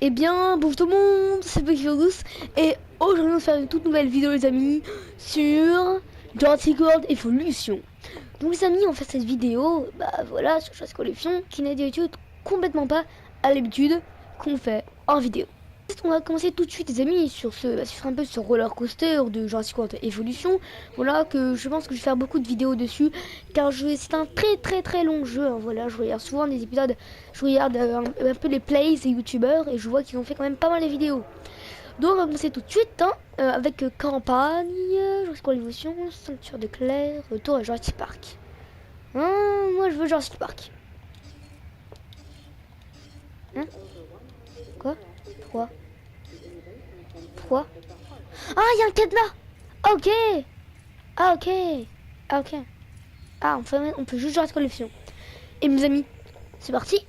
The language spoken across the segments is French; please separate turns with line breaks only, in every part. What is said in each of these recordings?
Eh bien, bonjour tout le monde, c'est Pixelous et aujourd'hui on va faire une toute nouvelle vidéo les amis sur Jurassic World Evolution. Donc les amis, on fait cette vidéo, voilà, sur Jurassic World Evolution qui n'est d'habitude complètement pas à l'habitude qu'on fait en vidéo. On va commencer tout de suite les amis sur sur un peu ce roller coaster de Jurassic World Evolution. Voilà que je pense que je vais faire beaucoup de vidéos dessus car c'est un très long jeu. Hein, voilà, je regarde souvent des épisodes, je regarde un peu les plays des youtubeurs et je vois qu'ils ont fait quand même pas mal de vidéos. Donc on va commencer tout de suite hein, avec campagne, Jurassic World Evolution, ceinture de Claire, retour à Jurassic Park. Moi je veux Jurassic Park. Hein? Quoi? Pourquoi? Pourquoi? Ah, il y a un cadenas. Ok. Ah, ok. Ah, ok. Ah, on peut juste jouer à cette collection. Et mes amis, c'est parti.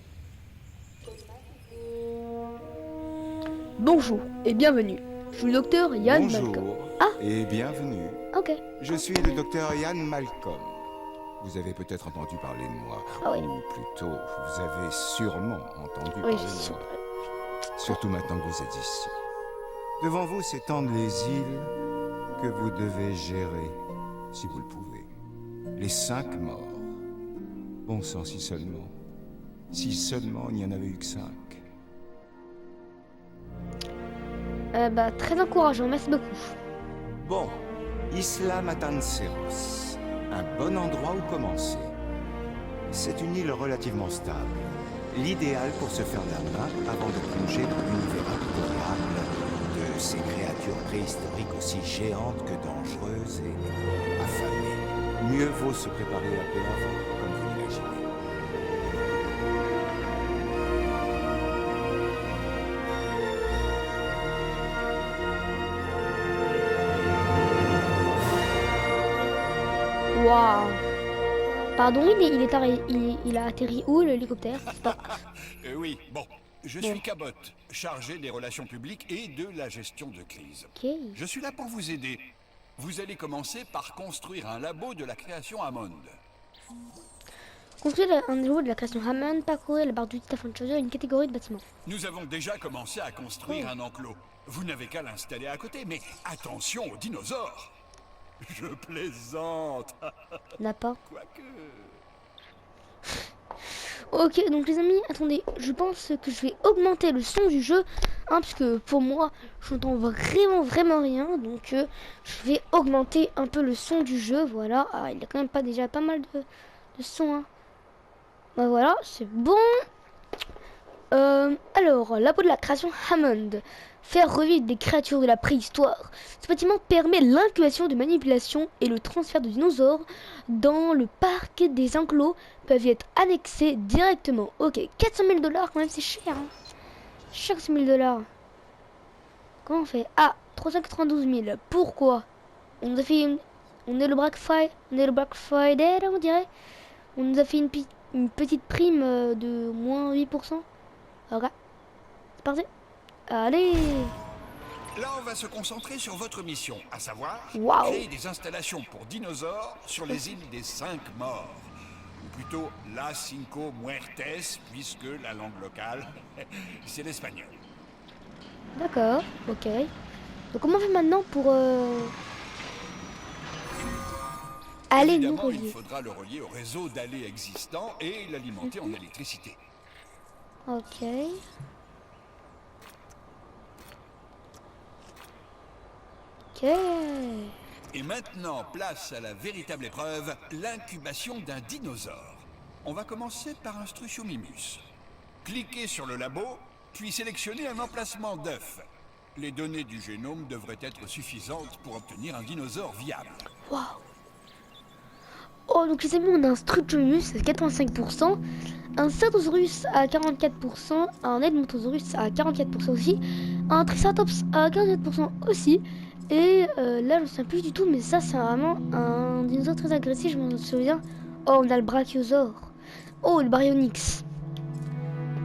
Bonjour et bienvenue. Je suis le docteur Yann Malcolm.
Bonjour
Ah,
et bienvenue.
ok.
Je suis le docteur Yann Malcolm. Vous avez peut-être entendu parler de moi.
Ah oui.
Ou plutôt, vous avez sûrement entendu
Oui,
parler
je
de
suis
moi. Surtout maintenant que vous êtes ici. Devant vous s'étendent les îles que vous devez gérer, si vous le pouvez. Les 5 morts. Bon sang, si seulement. Si seulement il n'y en avait eu que 5.
Très encourageant, merci beaucoup.
Bon, Isla Matanceros. Un bon endroit où commencer. C'est une île relativement stable. L'idéal pour se faire la main avant de plonger dans l'univers impitoyable de ces créatures préhistoriques aussi géantes que dangereuses et affamées. Mieux vaut se préparer un peu avant, comme vous l'imaginez.
Waouh. Pardon, il a atterri où l'hélicoptère?
Oui, bon. Je suis Cabot, chargé des relations publiques et de la gestion de crise.
Ok.
Je suis là pour vous aider. Vous allez commencer par construire un labo de la création Hammond.
Construire un niveau de la création Hammond, parcourir la barre du titre afin de choisir une catégorie de bâtiment.
Nous avons déjà commencé à construire un enclos. Vous n'avez qu'à l'installer à côté, mais attention aux dinosaures. Je plaisante.
N'a pas.
Quoique...
Ok, donc les amis, attendez, je pense que je vais augmenter le son du jeu, hein, parce que pour moi, j'entends vraiment rien, donc je vais augmenter un peu le son du jeu, voilà. Ah, il a quand même pas déjà pas mal de son, hein. Bah voilà, c'est bon. Alors, labo de la création Hammond. Faire revivre des créatures de la préhistoire. Ce bâtiment permet l'incubation de manipulation et le transfert de dinosaures dans le parc. Des enclos peuvent y être annexés directement. Ok, 400 000 $ quand même, c'est cher. Hein. Cher 100 000 $. Comment on fait? Ah, 392 000. Pourquoi? On nous a fait on est le Black Friday, là, on dirait. On nous a fait une petite prime de moins 8%. Ok, c'est parti. Allez.
Là, on va se concentrer sur votre mission, à savoir
Waouh.
créer des installations pour dinosaures sur les îles des 5 morts. Ou plutôt Las Cinco Muertes, puisque la langue locale, c'est l'espagnol.
D'accord, ok. Donc comment on fait maintenant pour aller nous
Évidemment, il
relier?
faudra le relier au réseau d'allées existant et l'alimenter en électricité.
Ok. Ok.
Et maintenant, place à la véritable épreuve, l'incubation d'un dinosaure. On va commencer par un Struthiomimus. Cliquez sur le labo, puis sélectionnez un emplacement d'œuf. Les données du génome devraient être suffisantes pour obtenir un dinosaure viable.
Waouh. Oh, donc les amis, on a un Struthiomimus à 85%, un Ceratosaurus à 44%, un Edmontosaurus à 44% aussi, un Triceratops à 44% aussi. Et là, je ne sais plus du tout, mais ça, c'est vraiment un dinosaure très agressif, je m'en souviens. Oh, on a le Brachiosaure. Oh, le Baryonyx.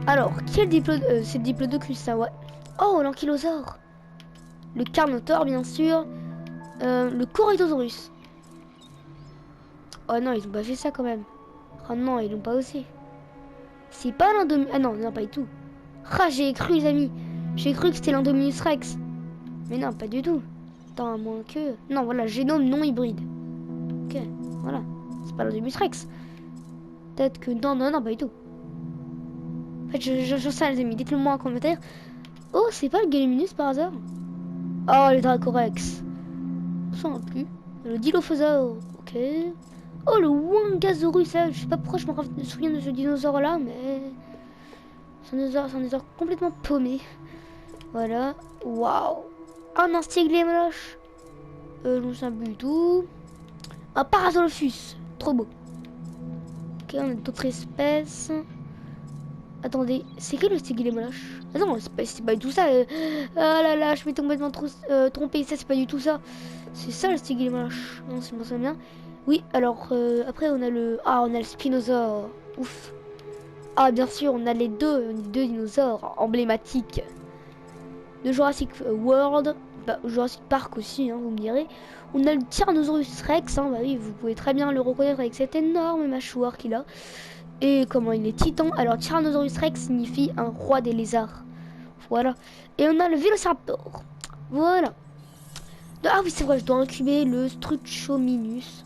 Alors, quel c'est le Diplodocus, ça, ouais. Oh, l'Ankylosaure. Le Carnotaure, bien sûr. Le Corythosaurus. Oh non, ils ont pas fait ça quand même. Oh non, ils l'ont pas osé. C'est pas l'Indominus. Ah non, non, pas du tout. Ah, j'ai cru, les amis. J'ai cru que c'était l'Indominus Rex. Mais non, pas du tout. Attends, à moins que... Non, voilà, génome non hybride. Ok, voilà. C'est pas l'Indominus Rex. Peut-être que... Non, non, non, pas du tout. En fait, je sais, les amis. Dites-le moi en commentaire. Oh, c'est pas le Gallimimus par hasard? Oh, le Dracorex. Je sens plus. Le Dilophosaure. Ok. Oh, le Wangasaurus. Je sais pas pourquoi je me souviens de ce dinosaure-là, mais... C'est un dinosaure complètement paumé. Voilà. Waouh. Un Styglemoloch. Je ne sais plus du tout. Un Parasaurolophus. Trop beau. Ok, on a d'autres espèces. Attendez, c'est que le Styglemoloch? Ah non, c'est pas du tout ça. Ah là là, je m'étais complètement trompé. Ça, c'est pas du tout ça. C'est ça le Styglemoloch. Non, si je me souviens bien. Oui, alors après on a le... Ah, on a le Spinosaure. Ouf. Ah, bien sûr, on a les deux dinosaures emblématiques de Jurassic World. Bah, Jurassic Park aussi, hein, vous me direz. On a le Tyrannosaurus Rex. Hein, bah oui, vous pouvez très bien le reconnaître avec cette énorme mâchoire qu'il a. Et comment il est titan. Alors Tyrannosaurus Rex signifie un roi des lézards. Voilà. Et on a le Vélociraptor. Voilà. Ah oui, c'est vrai, je dois incuber le Struchominus.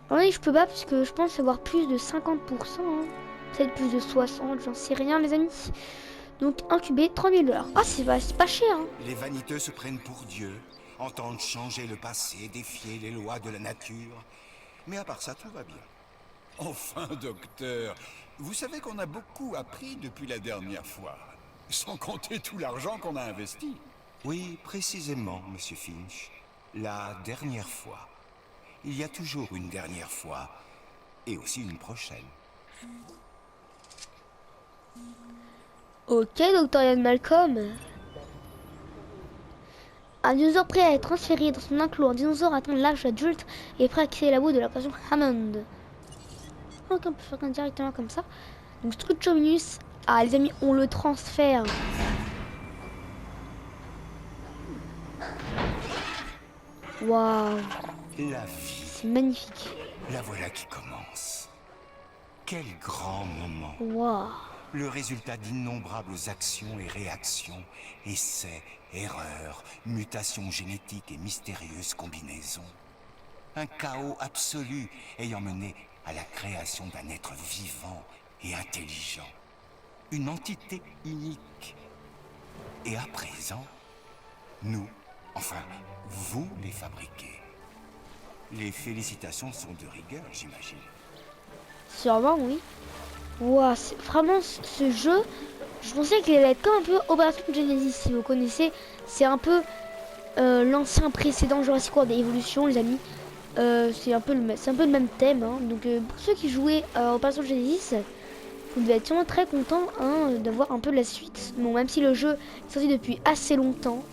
Alors oui, je peux pas parce que je pense avoir plus de 50%. Hein. Peut-être plus de 60, j'en sais rien les amis. Donc incuber 30 000 $. Ah, c'est pas cher. Hein.
Les vaniteux se prennent pour Dieu, entendent changer le passé, défier les lois de la nature. Mais à part ça, tout va bien.
Enfin, docteur, vous savez qu'on a beaucoup appris depuis la dernière fois, sans compter tout l'argent qu'on a investi.
Oui, précisément, Monsieur Finch. La dernière fois. Il y a toujours une dernière fois. Et aussi une prochaine.
Ok, docteur Ian Malcolm. Un dinosaure prêt à être transféré dans son enclos. Un dinosaure atteint l'âge adulte et prêt à quitter la boue de la passion Hammond. Ok, on peut faire directement comme ça. Donc Struchominus. Ah les amis, on le transfère. Waouh.
La vie,
C'est magnifique.
la voilà qui commence. Quel grand moment.
Waouh.
Le résultat d'innombrables actions et réactions, essais, erreurs, mutations génétiques et mystérieuses combinaisons. Un chaos absolu ayant mené à la création d'un être vivant et intelligent. Une entité unique. Et à présent, nous, enfin, vous les fabriquez. Les félicitations sont de rigueur, j'imagine.
Sûrement, oui. Waouh, vraiment ce jeu, je pensais qu'il allait être comme un peu Opération Genesis, si vous connaissez. C'est un peu l'ancien précédent Jurassic World Evolution, les amis. C'est un peu le même thème. Hein. Donc pour ceux qui jouaient à Opération Genesis, vous devez être sûrement très content hein, d'avoir un peu la suite. Bon, même si le jeu est sorti depuis assez longtemps,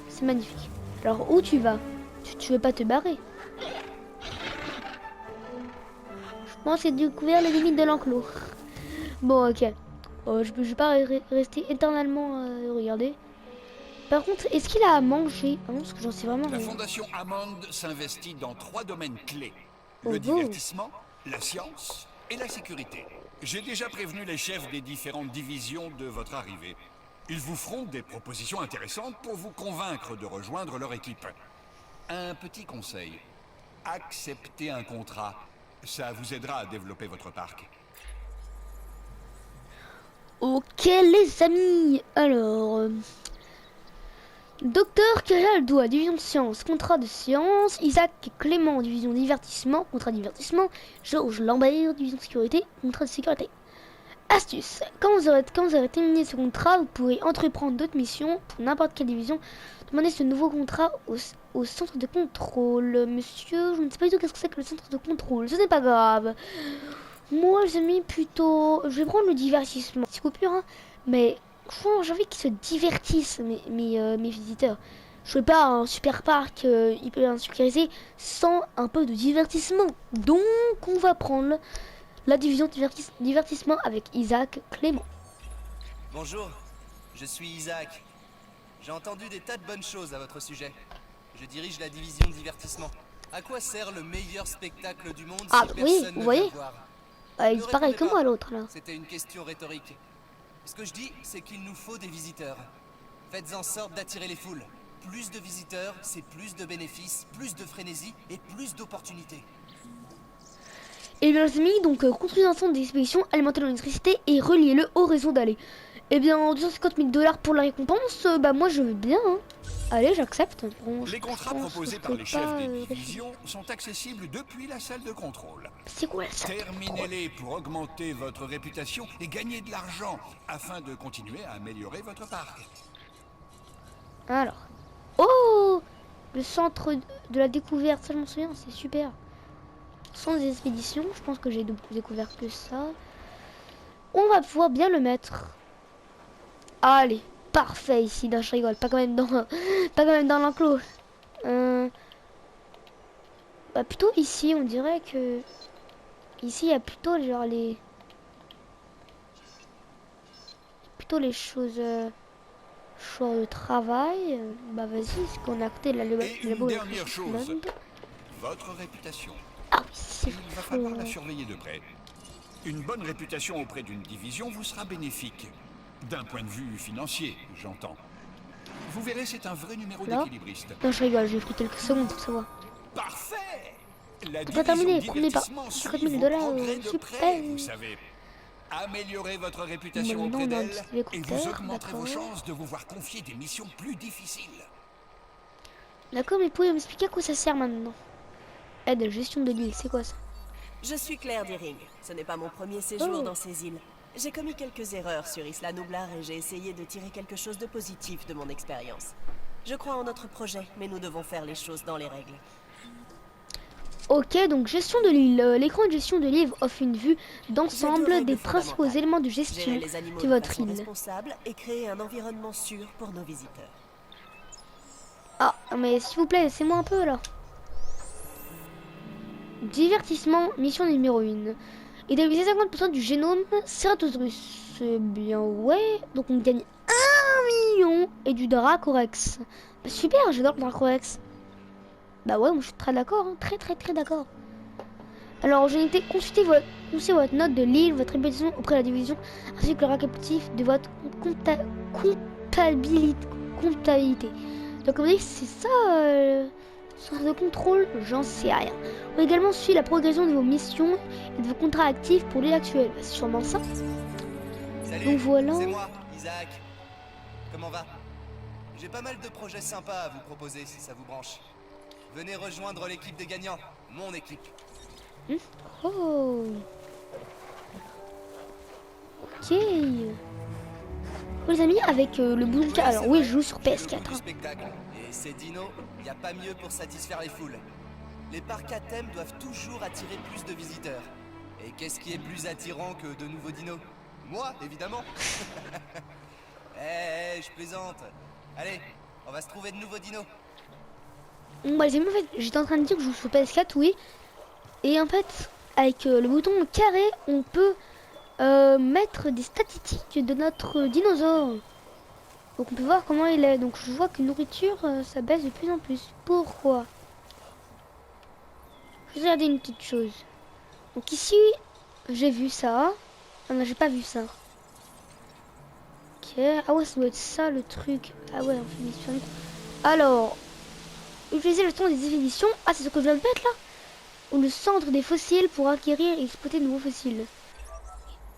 c'est magnifique. Alors où tu vas? Tu veux pas te barrer? Je pense que j'ai découvert les limites de l'enclos. Bon, ok. Je vais pas rester éternellement regarder. Par contre, est-ce qu'il a à manger? Ah non, parce que j'en sais vraiment
La
rien.
Fondation Hammond s'investit dans 3 domaines clés.
Oh,
Le
bon.
divertissement, la science et la sécurité. J'ai déjà prévenu les chefs des différentes divisions de votre arrivée. Ils vous feront des propositions intéressantes pour vous convaincre de rejoindre leur équipe. Un petit conseil. Acceptez un contrat. Ça vous aidera à développer votre parc.
Ok, les amis. Alors... Docteur Keraldo à Division de Sciences, contrat de sciences. Isaac Clément, Division Divertissement, contrat de divertissement. Georges Lambert, Division de Sécurité, contrat de sécurité. Astuce. Quand vous aurez terminé ce contrat, vous pourrez entreprendre d'autres missions pour n'importe quelle division. Demandez ce nouveau contrat au centre de contrôle. Monsieur, je ne sais pas du tout qu'est-ce que c'est que le centre de contrôle. Ce n'est pas grave. Moi, j'ai mis plutôt... Je vais prendre le divertissement. Petite coupure, hein. Mais j'ai envie qu'ils se divertissent, mes visiteurs. Je veux pas un super parc hyper insécurisé sans un peu de divertissement. Donc, on va prendre la division divertissement avec Isaac Clément.
Bonjour, je suis Isaac. J'ai entendu des tas de bonnes choses à votre sujet. Je dirige la division divertissement. À quoi sert le meilleur spectacle du monde
Ah,
si
oui,
personne
vous
ne
voyez
vient voir?
Il
Ne
est pareil
répondez
que
pas.
moi, l'autre, là.
C'était une question rhétorique. Ce que je dis, c'est qu'il nous faut des visiteurs. Faites en sorte d'attirer les foules. Plus de visiteurs, c'est plus de bénéfices, plus de frénésie et plus d'opportunités.
Et bien les amis, donc construisez un centre d'expédition, alimentez l'électricité et reliez-le au réseau d'aller. Et bien 250 000 $ pour la récompense, bah moi je veux bien. Hein. Allez, j'accepte. Bon,
Les contrats proposés par les chefs des divisions sont accessibles depuis la salle de contrôle.
C'est quoi ça?
Terminez-les pour augmenter votre réputation et gagner de l'argent afin de continuer à améliorer votre parc.
Alors. Oh, le centre de la découverte, ça je m'en souviens, c'est super. Centre des expéditions, je pense que j'ai découvert que ça. On va pouvoir bien le mettre. Allez, parfait ici. Non, je rigole, pas quand même dans, pas quand même dans l'enclos. Bah plutôt ici, on dirait que ici il y a plutôt genre les choses. Choix de travail, bah vas-y, ce qu'on a acté là,
Et une dernière chose, votre réputation.
Ah, c'est
Il va falloir la surveiller de près. Une bonne réputation auprès d'une division vous sera bénéfique. D'un point de vue financier, j'entends. Vous verrez, c'est un vrai numéro d'équilibriste.
Non, je rigole, j'ai pris quelques secondes pour savoir.
Parfait. La
On va terminer,
division
prenez pas
divertissement
50
suit
000
vos
$,
progrès de
super.
près, vous savez. Améliorez votre réputation
Bon,
auprès
non,
d'elle
non,
et vous augmenterez vos
d'accord.
chances de vous voir confier des missions plus difficiles.
D'accord, mais pouvez m'expliquer à quoi ça sert maintenant? Aide, gestion de l'île, c'est quoi ça?
Je suis Claire Deering. Ce n'est pas mon premier séjour
Oh.
dans ces îles. J'ai commis quelques erreurs sur Isla Nublar et j'ai essayé de tirer quelque chose de positif de mon expérience. Je crois en notre projet, mais nous devons faire les choses dans les règles.
Ok, donc gestion de l'île. L'écran de gestion de l'île offre une vue
J'ai deux
d'ensemble
règles
des principaux
fondamentales.
éléments de
Gérer
gestion
les animaux
de
de
votre
façon
île.
responsable et créer un environnement sûr pour nos visiteurs.
Ah, mais s'il vous plaît, laissez-moi un peu là. Divertissement, mission numéro 1. Identifier 50% du génome Ceratosaurus. C'est bien, ouais. Donc on gagne 1 million et du Dracorex. Bah, super, j'adore le Dracorex. Bah ouais, moi je suis très d'accord, hein. Très d'accord. Alors j'ai été consulter votre note de l'île, votre répétition auprès de la division, ainsi que le récapitulatif de votre comptabilité. Donc comme on dit, c'est ça, source de contrôle, j'en sais rien. On a également suivi la progression de vos missions et de vos contrats actifs pour l'île actuelle. Bah, c'est sûrement ça.
Salut,
Donc voilà.
c'est moi, Isaac. Comment va? J'ai pas mal de projets sympas à vous proposer si ça vous branche. Venez rejoindre l'équipe des gagnants, mon équipe.
Oh. Ok. Les amis, avec le bouton.
Ouais,
Alors
c'est
oui,
vrai,
je joue sur
c'est le
PS4.
goût du
hein.
spectacle. Et ces dinos, y a pas mieux pour satisfaire les foules. Les parcs à thème doivent toujours attirer plus de visiteurs. Et qu'est-ce qui est plus attirant que de nouveaux dinos? Moi, évidemment. Je plaisante. Allez, on va se trouver de nouveaux dinos.
Bon, bah, les amis, en fait, j'étais en train de dire que je joue sur PS4, oui. Et en fait, avec le bouton carré, on peut mettre des statistiques de notre dinosaure. Donc on peut voir comment il est. Donc je vois que nourriture, ça baisse de plus en plus. Pourquoi? Je vais regarder une petite chose. Donc ici, j'ai vu ça. Ah non, j'ai pas vu ça. Ok. Ah ouais, ça doit être ça le truc. Ah ouais, on fait des expériences. Alors, utiliser le temps des expéditions. Ah, c'est ce que je viens de mettre là? Ou le centre des fossiles pour acquérir et exploiter de nouveaux fossiles.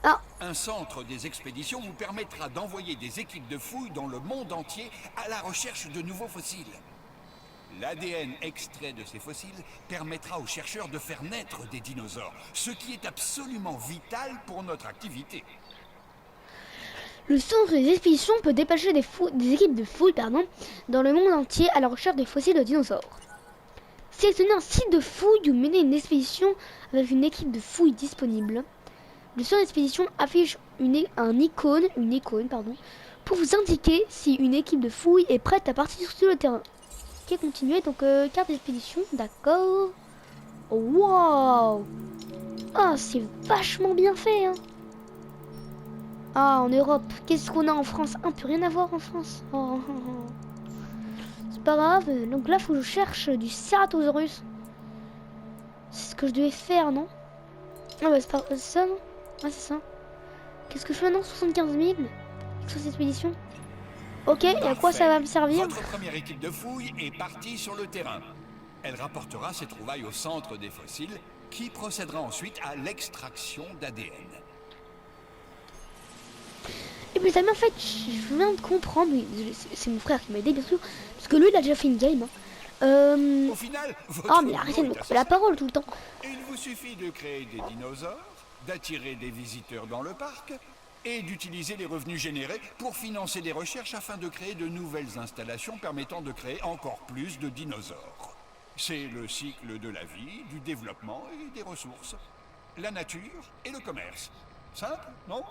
Ah,
Un centre des expéditions vous permettra d'envoyer des équipes de fouilles dans le monde entier à la recherche de nouveaux fossiles. L'ADN extrait de ces fossiles permettra aux chercheurs de faire naître des dinosaures, ce qui est absolument vital pour notre activité.
le centre des expéditions peut dépêcher des équipes de fouilles dans le monde entier à la recherche des fossiles de dinosaures. Sélectionnez un site de fouille ou menez une expédition avec une équipe de fouilles disponible. Le centre d'expédition affiche une icône pour vous indiquer si une équipe de fouilles est prête à partir sur le terrain. Ok, continuez. Donc, carte d'expédition, d'accord. Waouh! Ah, c'est vachement bien fait, hein. Ah, en Europe, qu'est-ce qu'on a en France? Un peut rien avoir en France. Oh. C'est pas grave. Donc là, faut que je cherche du Ceratosaurus. C'est ce que je devais faire, non? Ah bah c'est ça, non? Ah c'est ça. Qu'est-ce que je fais maintenant? 75 000 sur cette expédition. Ok, et à quoi ça va me servir?
Votre première équipe de fouilles est partie sur le terrain. Elle rapportera ses trouvailles au centre des fossiles, qui procédera ensuite à l'extraction d'ADN.
Et puis les amis, en fait, je viens de comprendre, oui, c'est mon frère qui m'a aidé bien sûr, parce que lui il a déjà fait une game.
Au final,
Oh mais arrêtez de me couper la parole tout le temps.
Il vous suffit de créer des dinosaures, d'attirer des visiteurs dans le parc et d'utiliser les revenus générés pour financer des recherches afin de créer de nouvelles installations permettant de créer encore plus de dinosaures. C'est le cycle de la vie, du développement et des ressources. La nature et le commerce. Simple, non?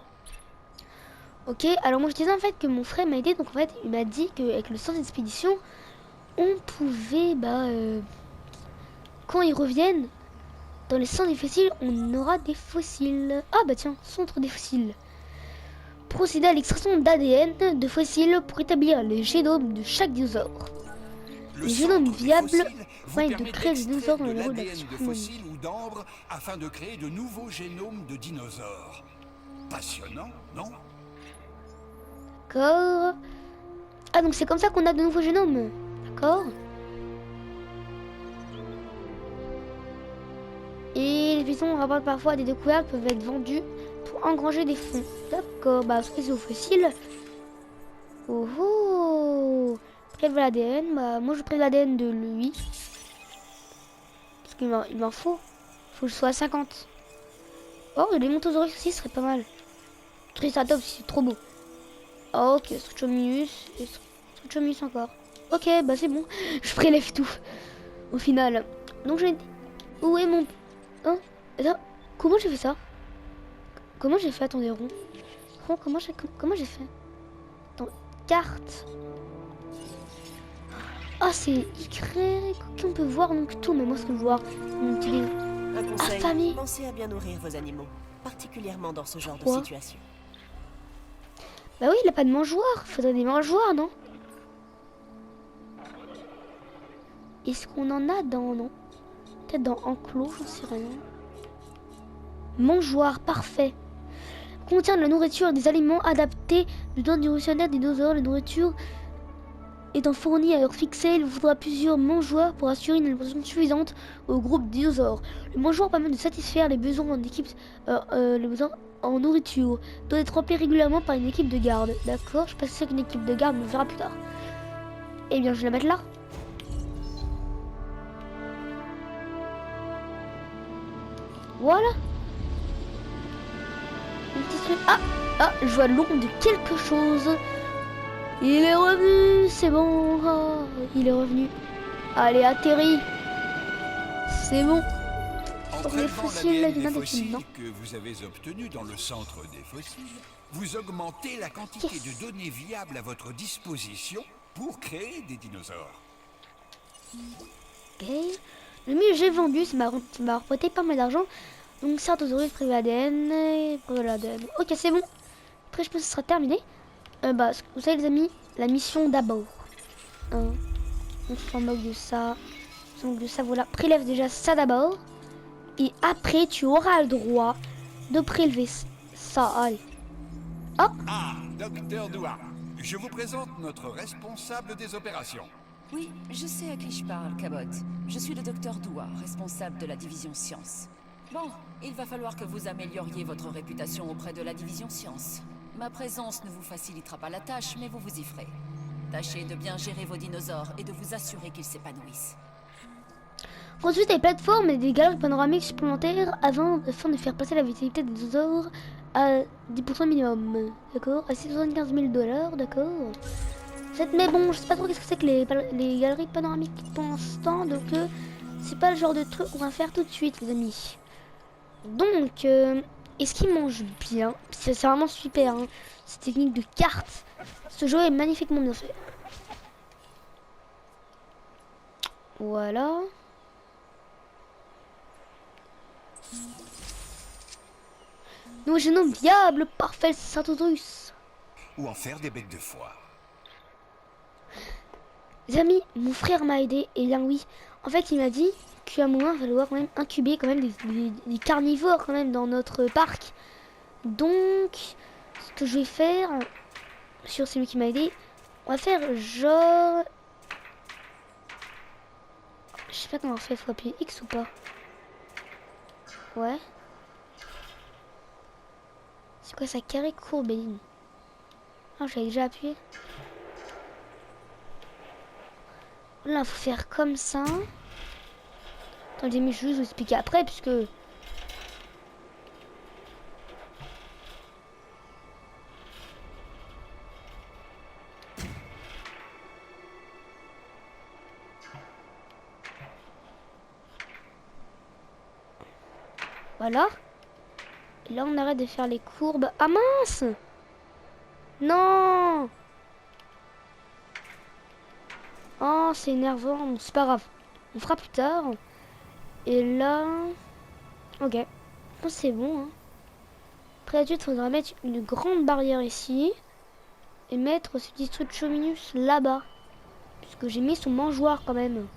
Ok, alors moi je disais en fait que mon frère m'a aidé, donc en fait il m'a dit qu'avec le centre d'expédition, on pouvait, quand ils reviennent, dans les centres des fossiles, on aura des fossiles. Ah bah tiens, centre des fossiles. Procéder à l'extraction d'ADN de fossiles pour établir les génomes de chaque dinosaure.
Le
Les génomes
centre des
viables
fossiles vous
permettent de
permet
créer des dinosaures dans
d'extraire
le
de
héros de
l'ADN de
l'action.
fossiles ou d'ambre afin de créer de nouveaux génomes de dinosaures. Passionnant, non?
D'accord. Ah donc c'est comme ça qu'on a de nouveaux génomes. D'accord. Et les piétons rapportent parfois des découvertes peuvent être vendues pour engranger des fonds. D'accord, bah c'est aux fossiles. Oh oh. Prélever l'ADN, bah moi je prélève l'ADN de lui. Parce qu'il m'en faut. Faut que je sois à 50. Oh, les Montosaurus aussi serait pas mal. Triceratops, c'est trop beau. Oh, ok, Struchomius et Struchomius encore. Ok, bah c'est bon. Je prélève tout. Au final. Donc j'ai dit. Où est mon. Hein? Attends, comment j'ai fait ça? Comment j'ai fait? Attendez, rond. Comment j'ai fait? Attends, carte. Ah, c'est Y qu'on peut voir donc tout, mais moi ce que je vois. Mon télé.
Un conseil,
Affamé.
pensez à bien nourrir vos animaux, particulièrement dans ce genre de
Pourquoi?
situation.
Bah oui, il a pas de mangeoire. Faudrait des mangeoires, non? Est-ce qu'on en a dans. Non. Peut-être dans enclos, j'en sais rien. Mangeoire, parfait. Contient de la nourriture et des aliments adaptés besoin du dictionnaire des dinosaures. La nourriture étant fournie à heure fixée, il vous faudra plusieurs mangeoires pour assurer une alimentation suffisante au groupe dinosaures. Le mangeoire permet de satisfaire les besoins en équipe, les besoins en nourriture. Doit être rempli régulièrement par une équipe de garde. D'accord, je passe qu'une équipe de garde, on le verra plus tard. Eh bien, je vais la mettre là. Voilà. Une petite truc. Ah, je vois l'ombre de quelque chose. Il est revenu, c'est bon. Ah, il est revenu. Allez, atterri. C'est bon.
En
Sur les
prélevant
fossiles,
l'ADN
il y en a
des
des
fossiles
films, non?
que vous avez obtenus dans le centre des fossiles, vous augmentez la quantité
Yes.
de données viables à votre disposition pour créer des dinosaures.
Ok. Le mieux j'ai vendu, ça m'a rapporté pas mal d'argent. Donc Ceratosaurus, prélevé ADN, prélevé l'ADN. Ok, c'est bon. Après je pense que ce sera terminé. Vous savez les amis, la mission d'abord. On s'en moque de ça. On s'en moque de ça, voilà. Prélève déjà ça d'abord. Et après tu auras le droit de prélever ça. Allez.
Ah, Docteur Douar, je vous présente notre responsable des opérations.
Oui, je sais à qui je parle, Cabot. Je suis le docteur Doua, responsable de la division Sciences. Bon, il va falloir que vous amélioriez votre réputation auprès de la division Sciences. Ma présence ne vous facilitera pas la tâche, mais vous vous y ferez. Tâchez de bien gérer vos dinosaures et de vous assurer qu'ils s'épanouissent.
Ensuite, des plateformes et des galeries panoramiques supplémentaires afin de faire passer la vitalité des dinosaures à 10% minimum. D'accord? À 75 000 $, d'accord? Mais bon, je sais pas trop qu'est-ce que c'est que les galeries panoramiques pour l'instant, donc c'est pas le genre de truc qu'on va faire tout de suite, les amis. Donc, est-ce qu'il mange bien? C'est vraiment super, hein. Cette technique de carte. Ce jeu est magnifiquement bien fait. Voilà. Nos génomes viables, parfait, Ceratosaurus.
Ou en faire des becs de foie.
Les amis, mon frère m'a aidé, et bien oui, en fait il m'a dit qu'à un moment il va falloir quand même incuber quand même des carnivores quand même dans notre parc. Donc, ce que je vais faire, sur celui qui m'a aidé, On va faire genre... Je sais pas comment on fait, faut appuyer X ou pas? Ouais. C'est quoi ça? Carré courbe et ligne. Ah, j'avais déjà appuyé. Là, faut faire comme ça. Attendez, mais je vais vous expliquer après, puisque... Voilà. Et là, on arrête de faire les courbes. Ah mince! Non! Oh, c'est énervant. Bon, c'est pas grave. On fera plus tard. Et là... Ok. Je pense que c'est bon. Hein. Après, il faudra mettre une grande barrière ici. Et mettre ce petit truc Chominus là-bas. Puisque j'ai mis son mangeoire quand même.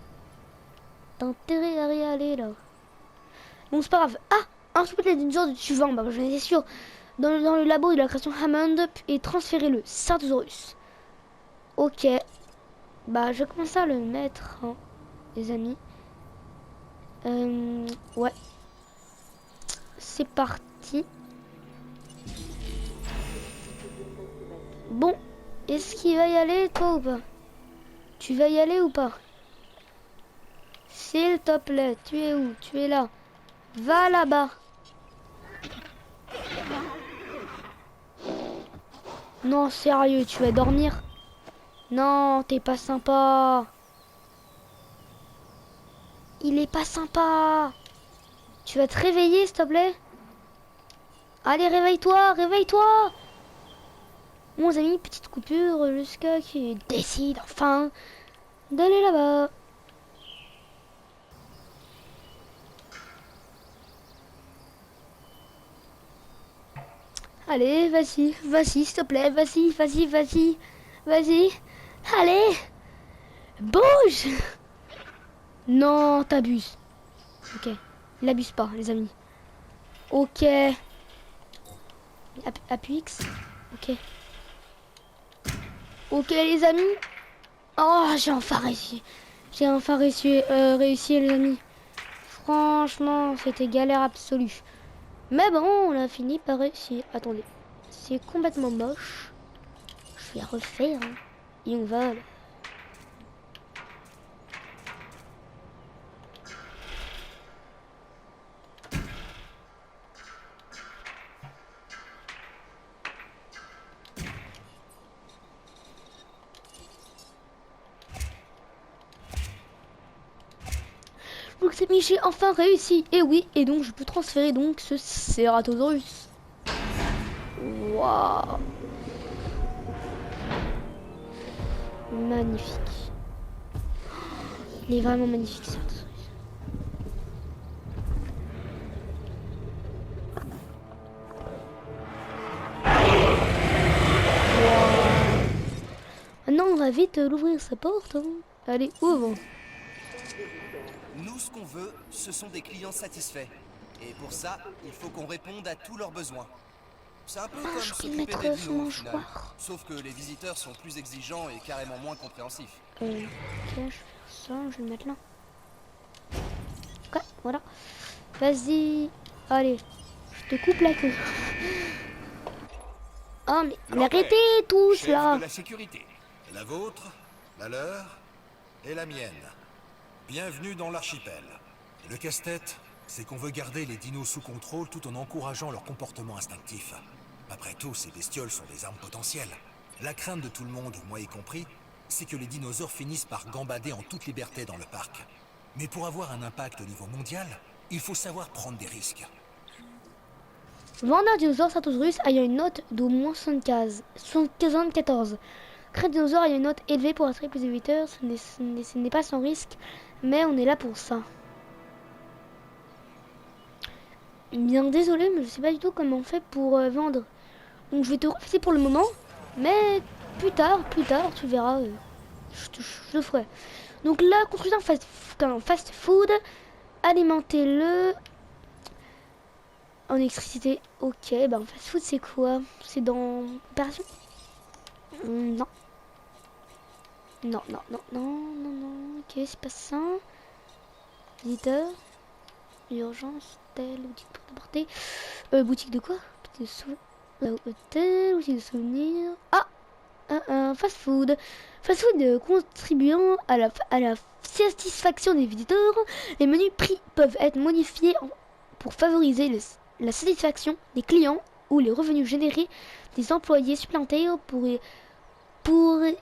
T'as intérêt à y aller là. Bon, c'est pas grave. Ah! Un soufflet d'une sorte de suivant. Bah, j'en étais sûr. Dans le labo de la création Hammond et transférer le Ceratosaurus. Ok. Bah, je commence à le mettre, hein, les amis. Ouais. C'est parti. Bon. Est-ce qu'il va y aller, toi, ou pas? Tu vas y aller ou pas? S'il te plaît, tu es où? Tu es là. Va là-bas. Non, sérieux, tu vas dormir? Non, t'es pas sympa. Il est pas sympa. Tu vas te réveiller, s'il te plaît? Allez, réveille-toi, réveille-toi. Bon, les amis, petite coupure jusqu'à qui décide enfin d'aller là-bas. Allez, vas-y, vas-y, s'il te plaît, vas-y, vas-y, vas-y, vas-y. Allez, bouge. Non, t'abuses. Ok, il abuse pas, les amis. Ok. Appuie X. Ok. Ok, les amis. Oh, j'ai enfin réussi. J'ai enfin réussi, les amis. Franchement, c'était galère absolue. Mais bon, on a fini par réussir. Attendez, c'est complètement moche. Je vais refaire. Hein. Et on va... Donc c'est mis, j'ai enfin réussi. Et oui, et donc je peux transférer donc ce Ceratosaurus. Waouh. Magnifique. Il est vraiment magnifique, Ceratosaurus. Maintenant, on va vite l'ouvrir sa porte. Hein. Allez, ouvre.
Nous, ce qu'on veut, ce sont des clients satisfaits. Et pour ça, il faut qu'on réponde à tous leurs besoins. C'est un peu comme
je vais
s'occuper
mettre
des
ce
dinos, au final.
mangeoire.
Sauf que les visiteurs sont plus exigeants et carrément moins compréhensifs.
Ok, je vais faire ça, je vais le mettre là. Ok, voilà. Vas-y. Allez, je te coupe la queue. Oh, mais arrêtez tous
Chef
là.
de la sécurité.
La vôtre, la leur et la mienne. Bienvenue dans l'archipel. Le casse-tête, c'est qu'on veut garder les dinos sous contrôle tout en encourageant leur comportement instinctif. Après tout, ces bestioles sont des armes potentielles. La crainte de tout le monde, moi y compris, c'est que les dinosaures finissent par gambader en toute liberté dans le parc. Mais pour avoir un impact au niveau mondial, il faut savoir prendre des risques.
Vendre un dinosaure Ceratosaurus ayant une note d'au moins 74. Créer un dinosaure ayant une note élevée pour attirer plus de visiteurs, ce n'est pas sans risque, mais on est là pour ça. Bien désolé, mais je sais pas du tout comment on fait pour vendre. Donc je vais te refuser pour le moment, mais plus tard, tu verras, je le ferai. Donc là, construisez un fast food, alimentez-le en électricité. Ok, bah en fast food c'est quoi? C'est dans opération? Non. Non, non, non, non, non, non. Ok, c'est pas ça. Visiteur. Urgence, hôtel, boutique pour apporter. Boutique de quoi? Hôtel, boutique de souvenirs. Ah! Un fast-food. Fast-food contribuant à la satisfaction des visiteurs. Les menus prix peuvent être modifiés pour favoriser la satisfaction des clients ou les revenus générés des employés supplémentaires pour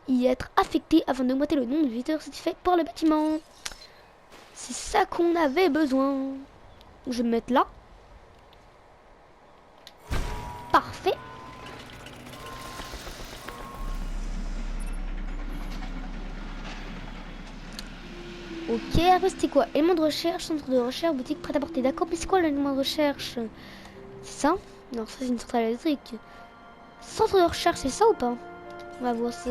y être affectés afin d'augmenter le nombre de visiteurs satisfaits par le bâtiment. C'est ça qu'on avait besoin. Je vais me mettre là. Parfait. Ok, après c'était quoi? Élément de recherche, centre de recherche, boutique prête à porter. D'accord, mais c'est quoi l'élément de recherche? C'est ça? Non, ça c'est une centrale électrique. Centre de recherche, c'est ça ou pas? On va voir ça.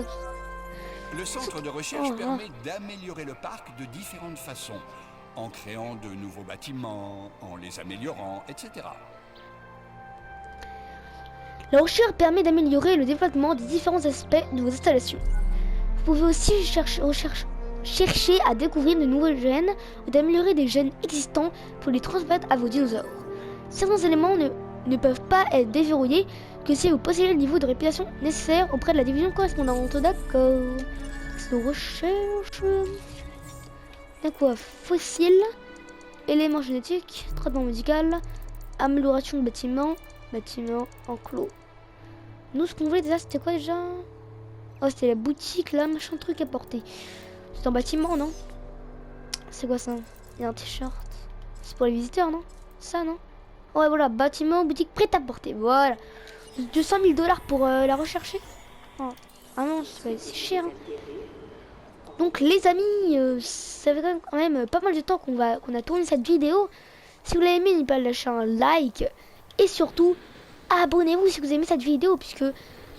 Le centre de recherche permet d'améliorer le parc de différentes façons, en créant de nouveaux bâtiments, en les améliorant, etc.
La recherche permet d'améliorer le développement des différents aspects de vos installations. Vous pouvez aussi chercher à découvrir de nouveaux gènes ou d'améliorer des gènes existants pour les transmettre à vos dinosaures. Certains éléments ne peuvent pas être déverrouillés que si vous possédez le niveau de réputation nécessaire auprès de la division correspondante. D'accord. C'est de recherche. D'un quoi? Fossiles, éléments génétiques, traitement médical, amélioration de bâtiments, bâtiments enclos. Nous, ce qu'on voulait déjà, c'était quoi déjà? Oh, c'était la boutique là, machin truc à porter. C'est un bâtiment, non? C'est quoi ça? Il y a un t-shirt. C'est pour les visiteurs, non? Ça, non? Ouais, voilà, bâtiment, boutique prête à porter. Voilà. 200 000 $ pour la rechercher. Oh. Ah non, c'est cher. Hein. Donc, les amis, ça fait quand même pas mal de temps qu'on a tourné cette vidéo. Si vous l'avez aimé, n'oubliez pas de lâcher un like. Et surtout, abonnez-vous si vous aimez cette vidéo, puisque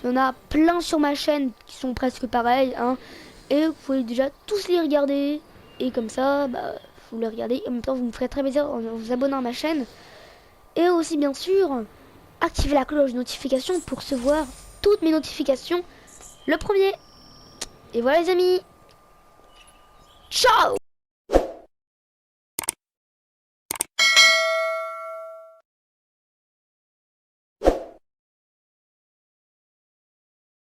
il y en a plein sur ma chaîne qui sont presque pareils. Hein. Et vous pouvez déjà tous les regarder. Et comme ça, bah, vous les regardez. En même temps, vous me ferez très plaisir en vous abonnant à ma chaîne. Et aussi, bien sûr, activez la cloche de notification pour recevoir toutes mes notifications le premier. Et voilà les amis. Ciao!